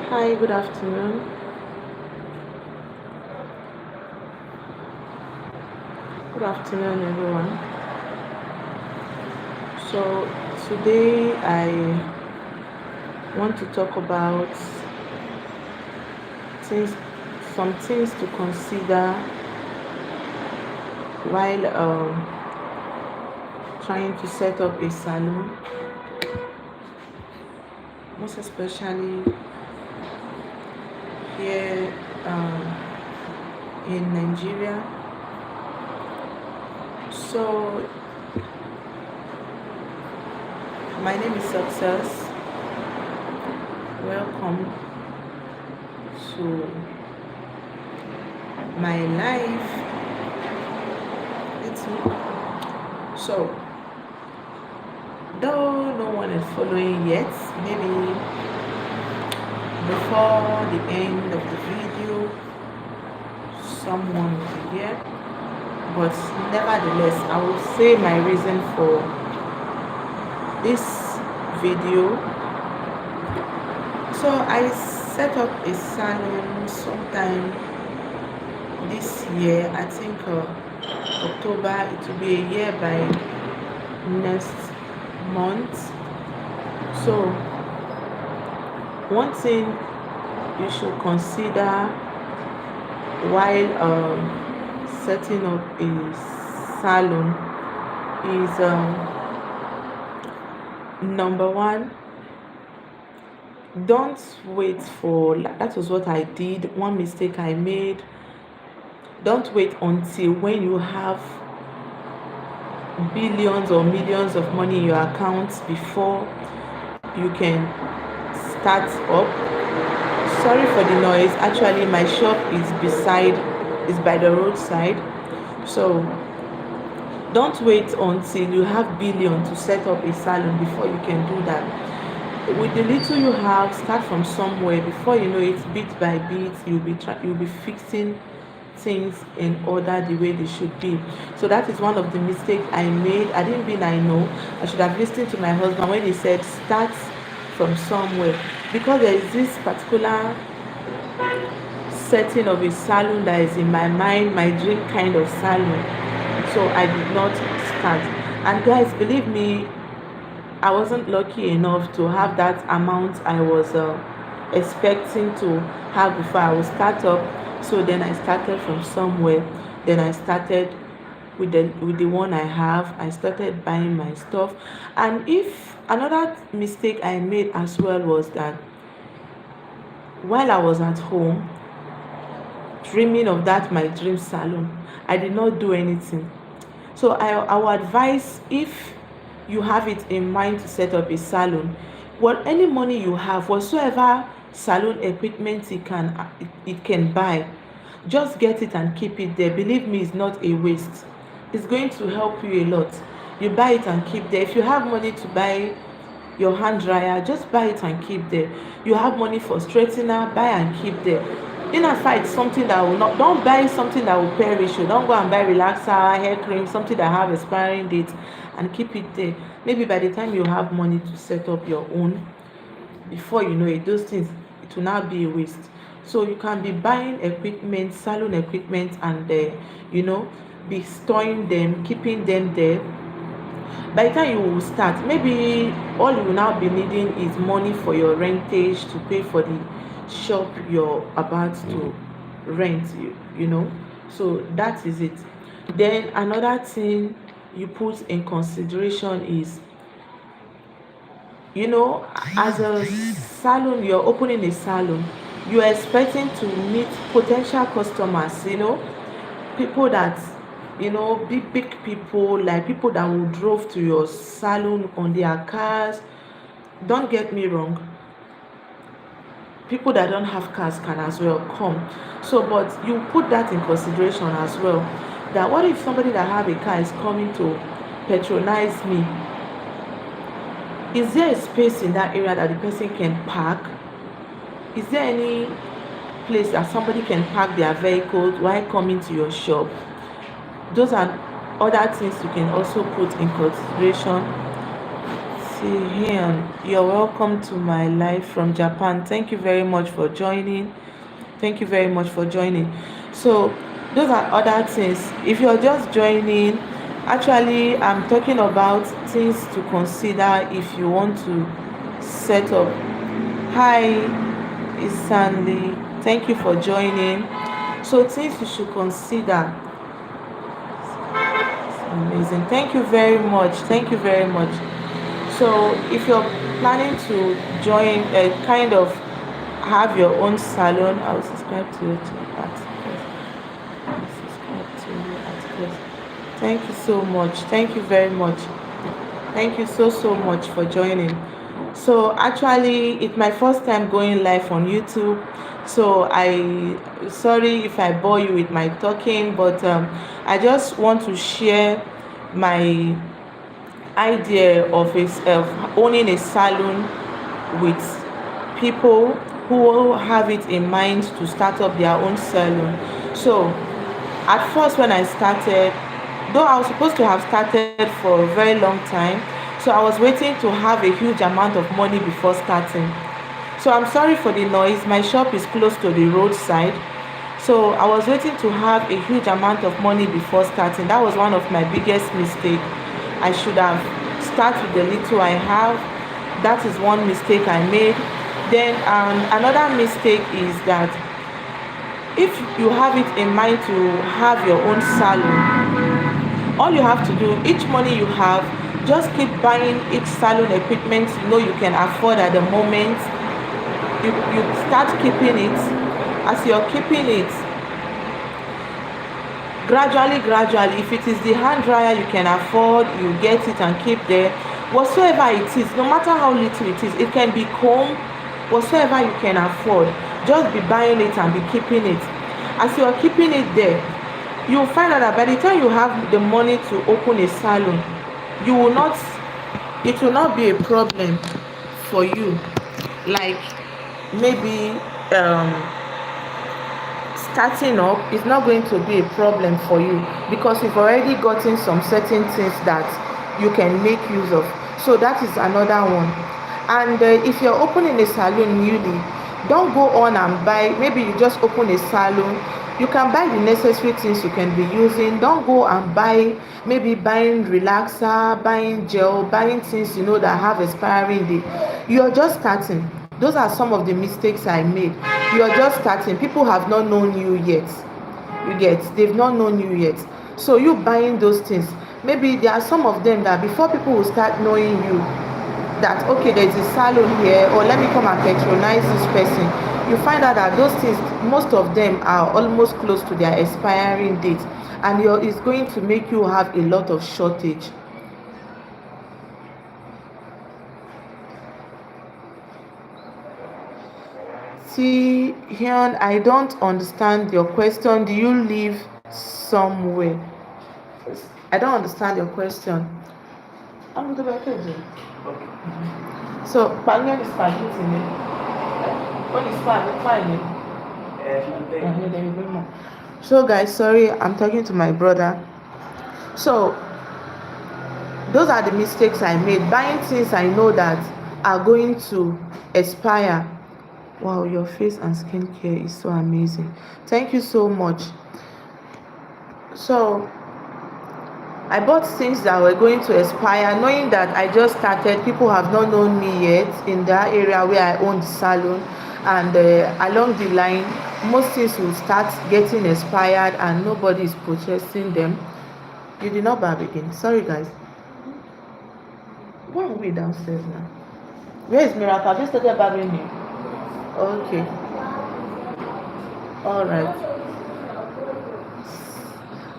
Hi, good afternoon. Good afternoon, everyone. So, today I want to talk about things, some things to consider while trying to set up a salon, most especially here in Nigeria. So, my name is Success. Welcome to my life. It's so though no one is following yet, maybe before the end of the video, someone will be here. But nevertheless, I will say my reason for this video. So I set up a salon sometime this year. I think October. It will be a year by next month. So one thing you should consider while setting up a salon is number one, don't wait for, that was what I did, one mistake I made. Don't wait until when you have billions or millions of money in your accounts before you can start up. Sorry for the noise. Actually, my shop is by the roadside. So don't wait until you have billion to set up a salon before you can do that. With the little you have, start from somewhere. Before you know it, bit by bit, you'll be fixing things in order the way they should be. So that is one of the mistakes I made. I didn't mean I know. I should have listened to my husband when he said start from somewhere, because there is this particular setting of a salon that is in my mind, my dream kind of salon. So I did not start. And guys, believe me, I wasn't lucky enough to have that amount I was expecting to have before I would start up. So then I started from somewhere. Then I started with the one I have. I started buying my stuff. And if another mistake I made as well was that while I was at home dreaming of that my dream salon, I did not do anything. So I would advise, if you have it in mind to set up a salon, what any money you have, whatsoever salon equipment it can buy, just get it and keep it there. Believe me, it's not a waste. It's going to help you a lot. You buy it and keep there. If you have money to buy your hand dryer, just buy it and keep there. You have money for straightener, buy and keep there. In a fight, something that will not, don't buy something that will perish. You don't go and buy relaxer, hair cream, something that have expiring date, and keep it there. Maybe by the time you have money to set up your own, before you know it, those things, it will not be a waste. So you can be buying equipment, salon equipment, and be storing them, keeping them there. By the time you will start, maybe all you will now be needing is money for your rentage to pay for the shop you're about to rent. So that is it. Then another thing you put in consideration is, as a salon, you're opening a salon, you're expecting to meet potential customers, people that, big people, like people that will drove to your salon on their cars. Don't get me wrong, people that don't have cars can as well come. So but you put that in consideration as well, that what if somebody that have a car is coming to patronize me? Is there a space in that area that the person can park? Is there any place that somebody can park their vehicle while coming to your shop? Those are other things you can also put in consideration. Shihian, you're welcome to my live from Japan. Thank you very much for joining. Thank you very much for joining. So, those are other things. If you're just joining, actually, I'm talking about things to consider if you want to set up. Hi, Isanli. Thank you for joining. So, things you should consider. Amazing. Thank you very much. Thank you very much. So, if you're planning to join, kind of have your own salon, I'll subscribe to you at I'll subscribe to you at first. Thank you so much. Thank you very much. Thank you so much for joining. So actually, it's my first time going live on YouTube. So I sorry if I bore you with my talking, but I just want to share my idea of owning a salon with people who have it in mind to start up their own salon. So at first when I started, though I was supposed to have started for a very long time, so I was waiting to have a huge amount of money before starting. So I'm sorry for the noise. My shop is close to the roadside. So I was waiting to have a huge amount of money before starting. That was one of my biggest mistakes. I should have started with the little I have. That is one mistake I made. Then another mistake is that if you have it in mind to have your own salon, all you have to do, each money you have, just keep buying each salon equipment you know you can afford at the moment. You start keeping it. As you're keeping it, gradually, if it is the hand dryer you can afford, you get it and keep there. Whatsoever it is, no matter how little it is, it can be comb, whatsoever you can afford, just be buying it and be keeping it. As you're keeping it there, you'll find out that by the time you have the money to open a salon, you will not it will not be a problem for you. Like maybe um starting up is not going to be a problem for you because you've already gotten some certain things that you can make use of. So that is another one. And if you're opening a salon newly, don't go on and buy. Maybe you just open a salon, you can buy the necessary things you can be using. Don't go and buy, maybe buying relaxer, buying gel, buying things you know that have expiring date. You're just starting. Those are some of the mistakes I made. You're just starting. People have not known you yet. You get, they've not known you yet. So you buying those things, maybe there are some of them that before people will start knowing you, that okay, there's a salon here, or let me come and patronize this person, you find out that those things, most of them are almost close to their expiring date, and it's going to make you have a lot of shortage. See, Hyun, I don't understand your question. Do you live somewhere? I don't understand your question. I'm the back of it. So, Pangan is spaghetti. What is spaghetti? So, guys, sorry, I'm talking to my brother. So, those are the mistakes I made. Buying things I know that are going to expire. Wow, your face and skincare is so amazing. Thank you so much. So, I bought things that were going to expire, knowing that I just started. People have not known me yet in that area where I own the salon, and along the line, most things will start getting expired, and nobody is purchasing them. You did not barb again. Sorry, guys. Why are we downstairs now? Where is Miracle? Have you started barbing me? Okay. All right.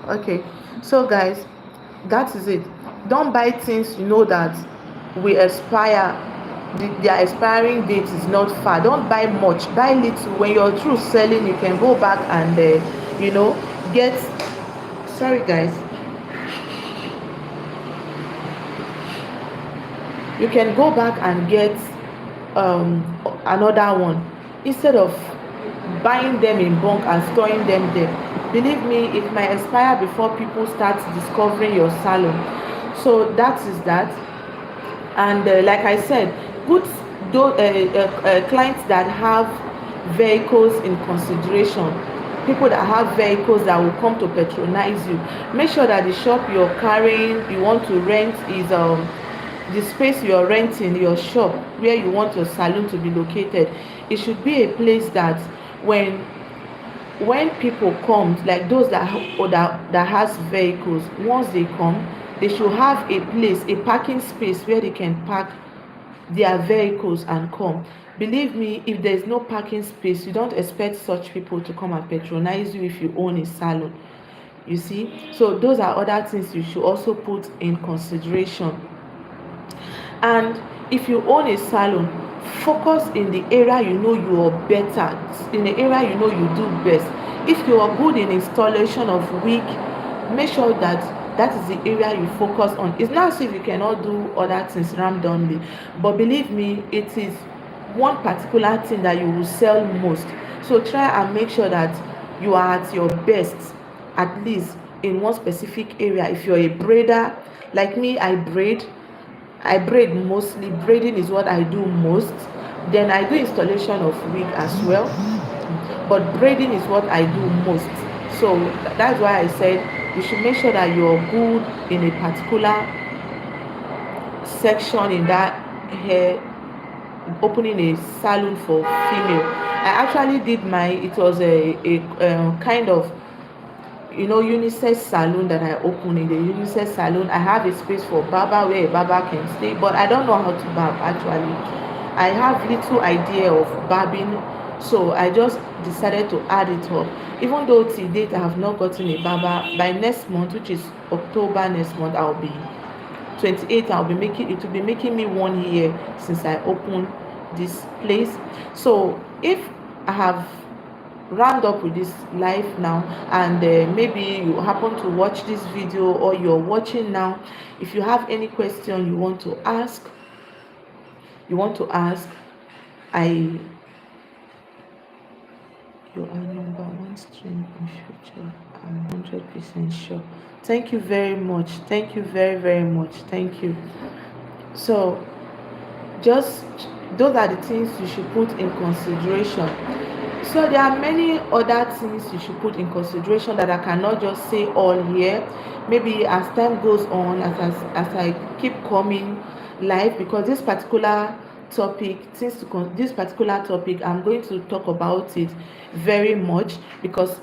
Okay. So, guys, that is it. Don't buy things you know that will expire. Their expiring date is not far. Don't buy much. Buy little. When you're through selling, you can go back and get. Sorry, guys. You can go back and get another one instead of buying them in bulk and storing them there. Believe me, it might expire before people start discovering your salon. So that is that. And like I said, put those clients that have vehicles in consideration. People that have vehicles that will come to patronize you, make sure that the shop you're carrying, you want to rent, is the space you're renting your shop, where you want your salon to be located. It should be a place that when people come, like those that has vehicles, once they come, they should have a place, a parking space where they can park their vehicles and come. Believe me, if there's no parking space, you don't expect such people to come and patronize you if you own a salon. You see, so those are other things you should also put in consideration. And if you own a salon, focus in the area you know you are better, in the area you know you do best. If you are good in installation of wig, make sure that that is the area you focus on. It's not as if you cannot do other things randomly, but believe me, it is one particular thing that you will sell most. So try and make sure that you are at your best, at least in one specific area. If you're a braider, like me, I braid mostly. Braiding is what I do most. Then I do installation of wig as well, but braiding is what I do most. So that's why I said you should make sure that you're good in a particular section in that hair, opening a salon for female. I actually did my, it was a kind of, unisex salon that I opened. In the unisex salon, I have a space for barber where a barber can stay, but I don't know how to barb actually. I have little idea of barbing, so I just decided to add it up. Even though till date I have not gotten a barber, by next month, which is October next month, I'll be 28. I'll be making, it will be making me 1 year since I opened this place. So if I have round up with this life now, and maybe you happen to watch this video or you're watching now, if you have any question you want to ask, I you are number one stream in future. I'm 100% sure. Thank you very much. Thank you very, very much. Thank you. So just those are the things you should put in consideration. So there are many other things you should put in consideration that I cannot just say all here. Maybe as time goes on, as I keep coming live, because this particular topic, this particular topic, I'm going to talk about it very much, because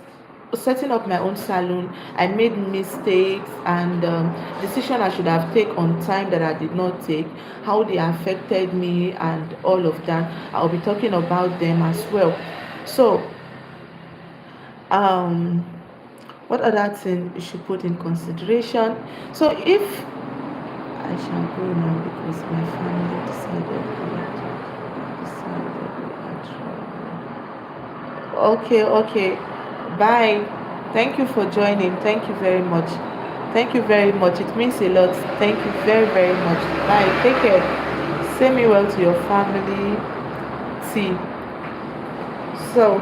setting up my own salon, I made mistakes and decision I should have taken on time that I did not take, how they affected me and all of that. I'll be talking about them as well. So what other thing you should put in consideration? So if I shall go now because my family decided okay, bye. Thank you for joining. Thank you very much. Thank you very much. It means a lot. Thank you very, very much. Bye. Take care. Say me well to your family. See. So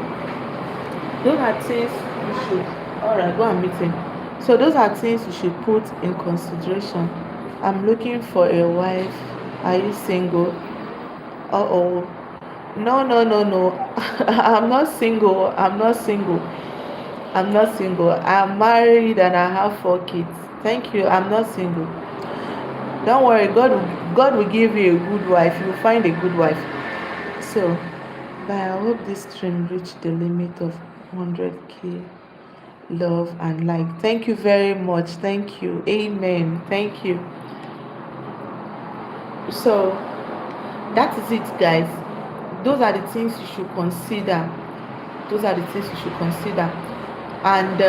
those are things you should, all right, go and meet him. So those are things you should put in consideration. I'm looking for a wife. Are you single? Uh-oh. No. I'm not single. I'm married and I have 4 kids. Thank you. I'm not single. Don't worry. God will give you a good wife. You'll find a good wife. So but I hope this stream reached the limit of 100k love and like. Thank you very much. Thank you. Amen. Thank you. So that is it, guys. Those are the things you should consider. And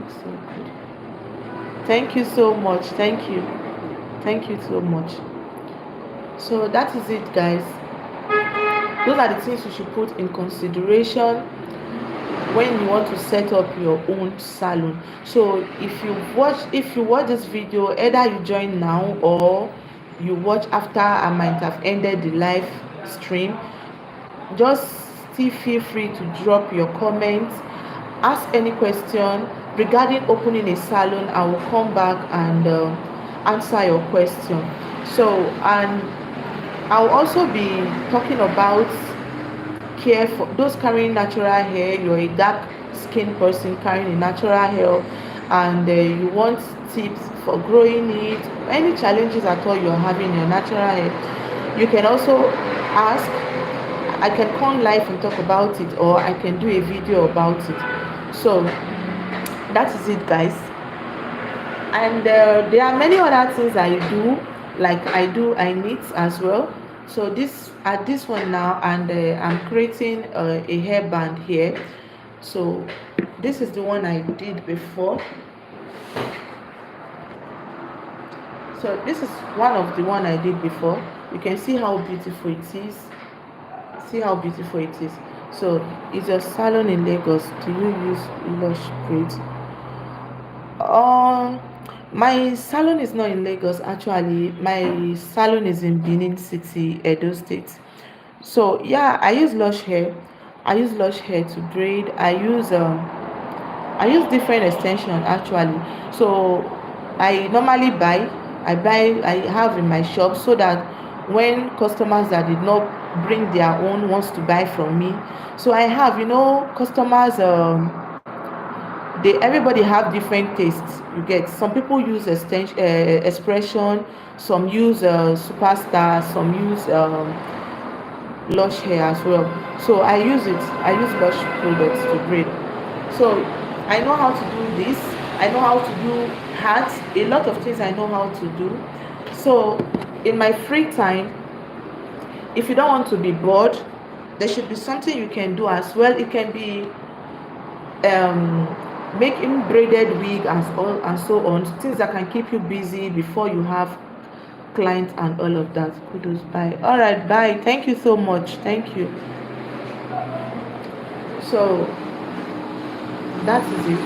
so good. Thank you so much. Thank you so much. So that is it, guys. Those are the things you should put in consideration when you want to set up your own salon. So if you watch this video, either you join now or you watch after I might have ended the live stream, just still feel free to drop your comments, ask any question regarding opening a salon. I will come back and answer your question. So, and I'll also be talking about care for those carrying natural hair. You're a dark skinned person carrying a natural hair, and you want tips for growing it, any challenges at all you're having in your natural hair. You can also ask. I can come live and talk about it, or I can do a video about it. So that is it, guys. And there are many other things I do, like I knit as well. So this at this one now, and I'm creating a hairband here. So this is the one I did before. So this is one of the one I did before. You can see how beautiful it is. See how beautiful it is. So it's your salon in Lagos. Do you use lush braids? Um, my salon is not in Lagos actually. My salon is in Benin City, Edo State. So yeah, I use lush hair. I use lush hair to braid. I use different extension actually. So I normally I have in my shop, so that when customers that did not bring their own wants to buy from me. So I have, customers, they everybody have different tastes. You get, some people use expression, some use superstar, some use lush hair as well. So I use lush products to braid. So I know how to do this. I know how to do hats, a lot of things I know how to do. So in my free time, if you don't want to be bored, there should be something you can do as well. It can be um making braided wig and so on, things that can keep you busy before you have clients and all of that. Kudos, bye. All right, bye. Thank you so much. Thank you. So that is it.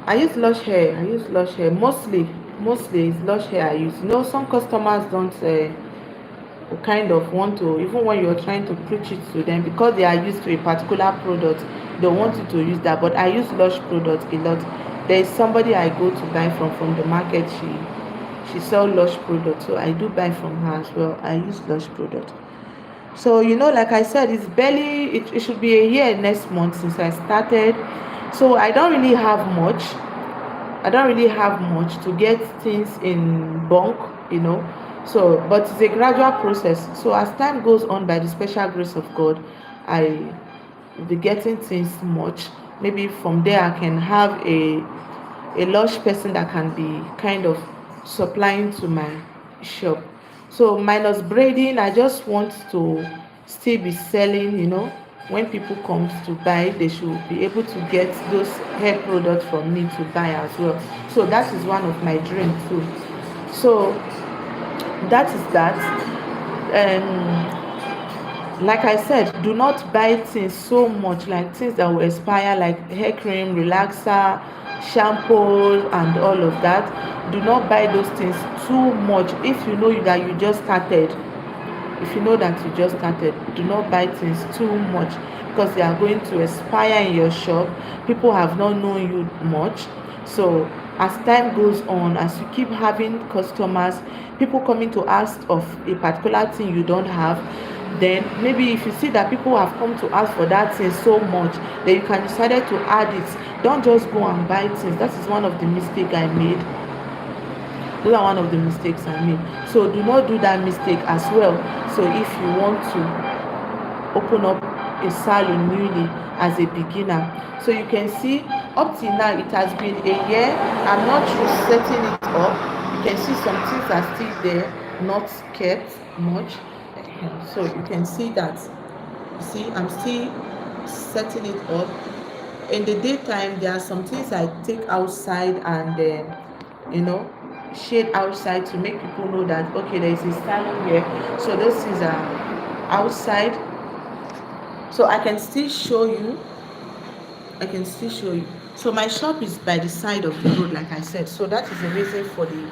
I use lush hair mostly. Mostly it's lush hair I use. Some customers don't kind of want to, even when you're trying to preach it to them, because they are used to a particular product, they want you to use that. But I use lush products a lot. There is somebody I go to buy from the market. She sell lush products, so I do buy from her as well. I use lush products. So like I said, it's barely, it should be a year next month since I started. So I don't really have much to get things in bulk, you know. So, but it's a gradual process. So as time goes on, by the special grace of God, I will be getting things much. Maybe from there I can have a lush person that can be kind of supplying to my shop. So minus braiding, I just want to still be selling, when people come to buy, they should be able to get those hair products from me to buy as well. So that is one of my dreams too. So that is that. Like I said, do not buy things so much, like things that will expire, like hair cream, relaxer, shampoo, and all of that. Do not buy those things too much. If you know that you just started, if you know that you just started, do not buy things too much, because they are going to expire in your shop. People have not known you much. So as time goes on, as you keep having customers, people coming to ask of a particular thing you don't have, then maybe if you see that people have come to ask for that thing so much, then you can decide to add it. Don't just go and buy things. That is one of the mistake I made. Those are one of the mistakes I made. So do not do that mistake as well. So if you want to open up a salon newly as a beginner, so you can see up till now it has been a year. I'm not through setting it up. You can see some things are still there, not kept much. So you can see that. You see, I'm still setting it up. In the daytime, there are some things I take outside and you know shade outside to make people know that okay, there is a salon here. So those things are outside. So I can still show you. So my shop is by the side of the road, like I said. So that is the reason for the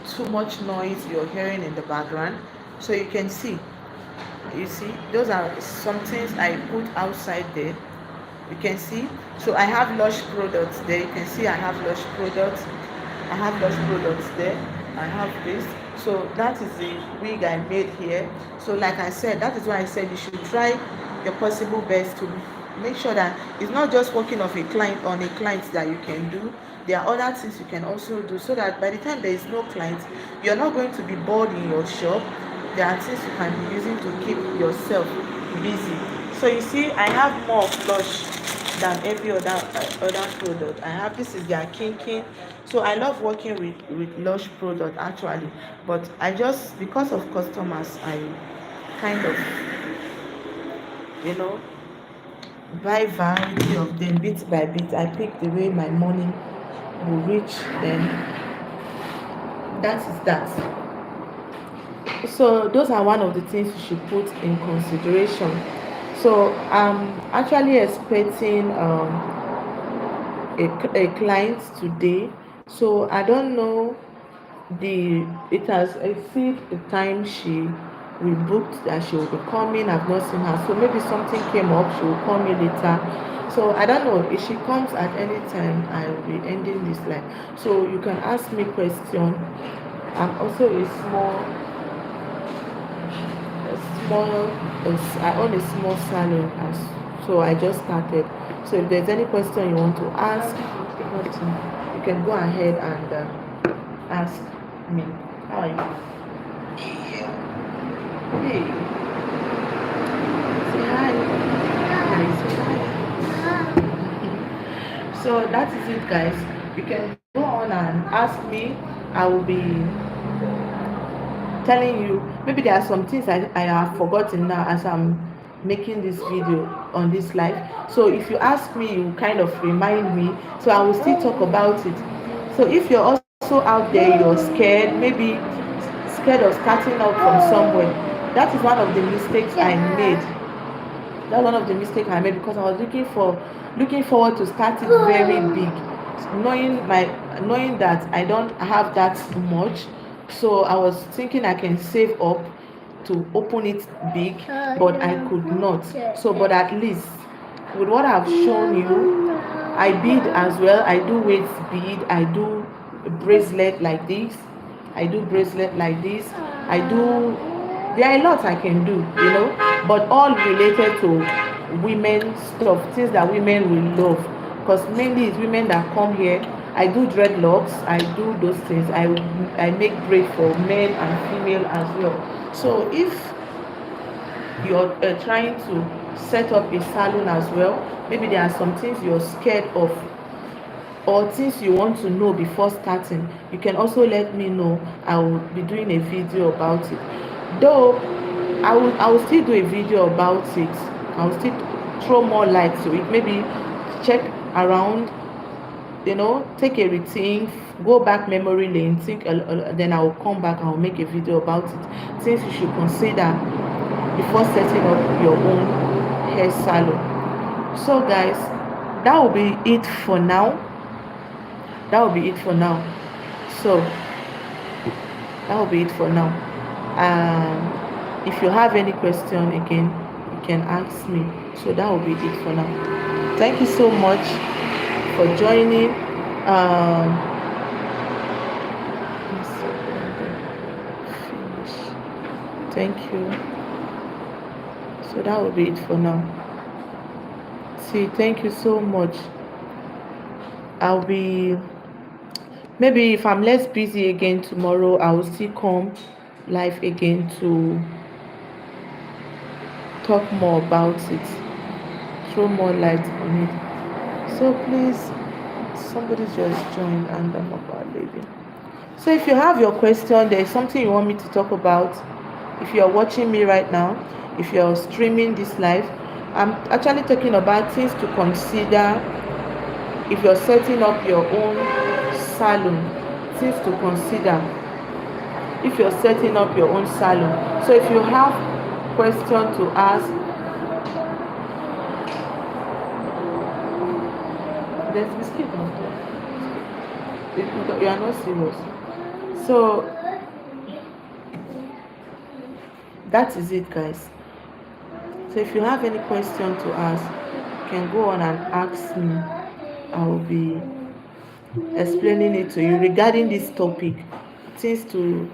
too much noise you're hearing in the background. So you can see, those are some things I put outside there. You can see. So I have Lush products there. You can see I have Lush products. I have Lush products there. I have this. So that is the wig I made here. So like I said, that is why I said you should try your possible best to make sure that it's not just working off a client on a client that you can do. There are other things you can also do, so that by the time there is no client, you're not going to be bored in your shop. There are things you can be using to keep yourself busy. So you see, I have more Lush than every other product. I have, this is their kinking. So I love working with Lush product actually, but I just, because of customers, I kind of, you know, buy variety of them bit by bit. I pick the way my money will reach, then that is that. So those are one of the things you should put in consideration. So I'm actually expecting a client today. So I don't know, the it has exceed the time she rebooked that she will be coming. I've not seen her, so maybe something came up, she will call me later. So I don't know if she comes at any time. I will be ending this live, so you can ask me question. I'm also a small I own a small salon, as so I just started. So if there's any question you want to ask, you can go ahead and ask me. How are you? Hey, say hi. Hi, say hi. So that is it, guys. You can go on and ask me. I will be telling you. Maybe there are some things I have forgotten now as I'm making this video on this live. So if you ask me, you kind of remind me. So I will still talk about it. So if you're also out there, you're scared, maybe scared of starting out from somewhere. That is one of the mistakes I made. That's one of the mistakes I made, because I was looking forward to start it very big, knowing that I don't have that much. So I was thinking I can save up to open it big, but I could not. So but at least with what I've shown you, I bead as well. I do weight bead. I do bracelet like this. I do bracelet like this. I do. There are a lot I can do, but all related to women stuff, things that women will love. Because mainly it's women that come here. I do dreadlocks. I do those things. I make braid for men and female as well. So if you're trying to set up a salon as well, maybe there are some things you're scared of or things you want to know before starting, you can also let me know. I will be doing a video about it, though I will still do a video about it. I will still throw more light to it, maybe check around, take a rethink, go back memory lane, think, then I will come back and I will make a video about it, things you should consider before setting up your own hair salon. So guys, that will be it for now. So that will be it for now. If you have any question again, you can ask me. So that will be it for now. Thank you so much for joining. Thank you. So that will be it for now. See, thank you so much. I'll be, maybe if I'm less busy again tomorrow, I will still come live again to talk more about it, throw more light on it. So please, somebody just joined and I'm about leaving. So if you have your question, there's something you want me to talk about, if you're watching me right now, if you're streaming this live, I'm actually talking about things to consider if you're setting up your own salon, things to consider if you're setting up your own salon. So if you have question to ask, there's biscuit on top. You are not serious. So that is it, guys. So if you have any question to ask, can go on and ask me. I will be explaining it to you regarding this topic. Things to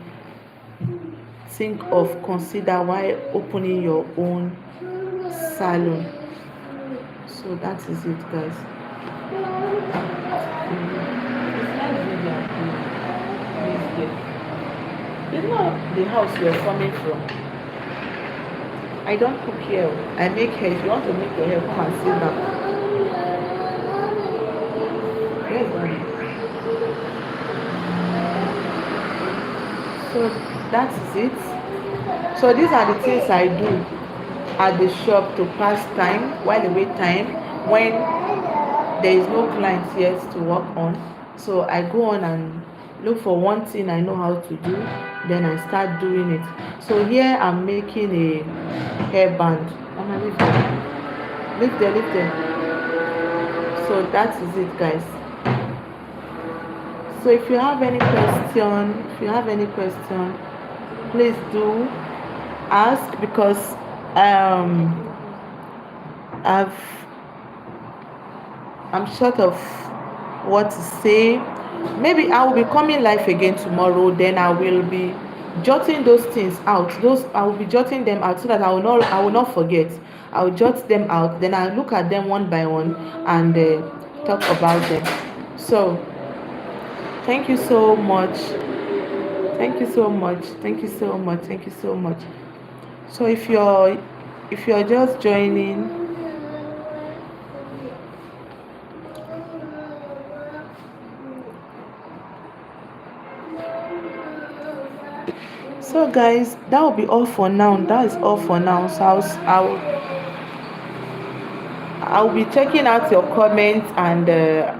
think of, consider while opening your own salon. So that is it, guys. It's not the house you're coming from. I don't cook here. I make hair. If you want to make your hair, come and sit down. Where's mommy? So that is it. So these are the things I do at the shop to pass time while I wait time when there is no clients yet to work on. So I go on and look for one thing I know how to do, then I start doing it. So here I'm making a hairband. Mama, leave there. Leave there, leave there. So that is it, guys. So if you have any question, please do ask, because um I've I'm short of what to say. Maybe I will be coming live again tomorrow. Then I will be jotting those things out. Those I will be jotting them out so that I will not forget. I will jot them out. Then I look at them one by one and talk about them. So thank you so much. Thank you so much. Thank you so much. Thank you so much. So if you're just joining, so guys, that will be all for now. That is all for now. So I'll be checking out your comments, and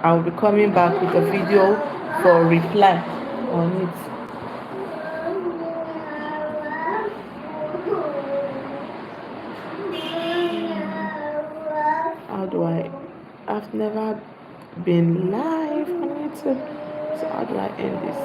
I'll be coming back with a video for reply on it. How do I? I've never been live on YouTube. So how do I end this?